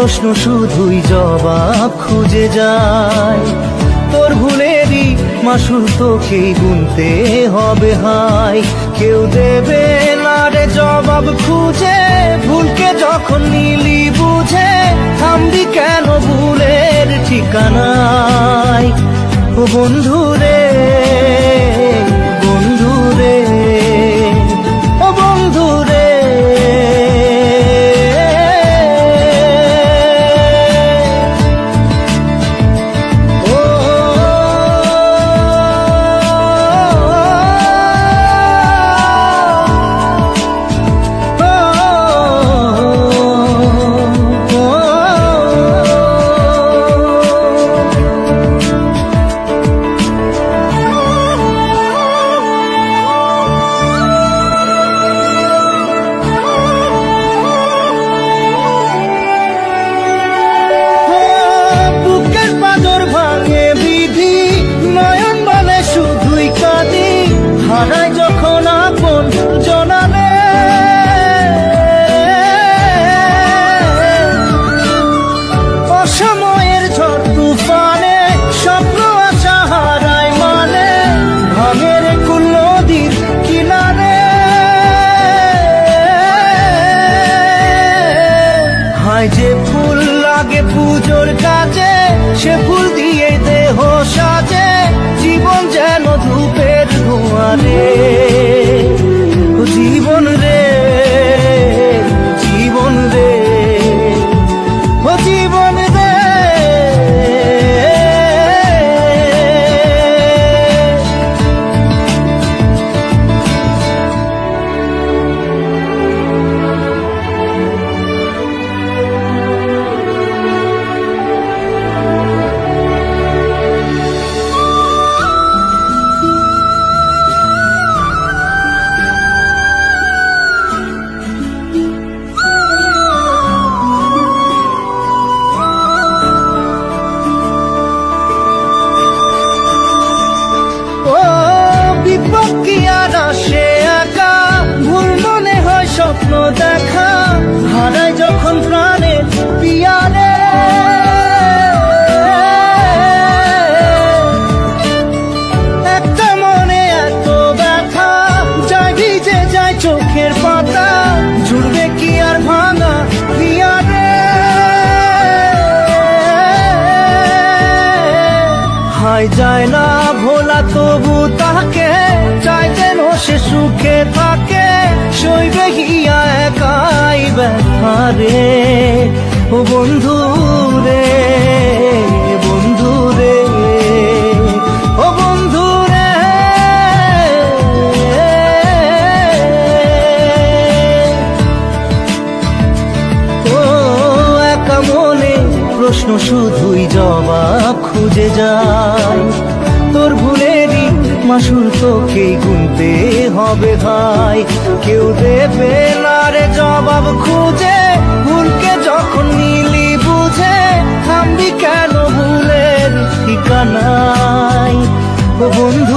প্রশ্ন শুধুই জবাব খুঁজে যায়। তোর ভুলেরই মাসুল তোকেই গুনতে হবে হাই। কেউ দেবে না রে জবাব খুঁজে, ভুলকে যখন নিলি বুঝে থামবি কেন ভুলের ঠিকানায়। ও বন্ধু রে, বন্ধু রে, ও বন্ধু রে। হারায় যখন আপন জনালে, অসময়ের ঝড় তুফানে স্বপ্ন আশা হারায় মানে, ভাঙের কুল নদীর কিনারে। হায় যে ফুল লাগে পুজোর কাজে, সে ফুল দিয়ে দেহ সাজে, জীবন যেন ধূপের ধোঁয়ারে। ও জীবন রে, জীবন রে, ও জীবন রে। স্বপ্ন দেখা হারায় যখন প্রাণের পিয়ারে, একটা মনে এত ব্যথা যায় ভিজে যায় চোখের পাতা, জুড়বে কি আর ভাঙা পিয়ারে। হায় যায় না ভোলা তবু তাকে চাই যেন সে সুখে থাকে, সইবে গিয়া একাই ব্যথা রে। ও বন্ধু রে, বন্ধু রে, ও বন্ধু রে। ও একা মনে প্রশ্ন শুধুই জবাব খুঁজে যায়। তোর ভুলেরই মাসুল তোকেই গুনতে হবে ভাই। কেউ দেবে না রে জবাব খুঁজে, ভুলকে যখন নিলি বুঝে থামবি কেন ভুলের ঠিকানায়। ও বন্ধু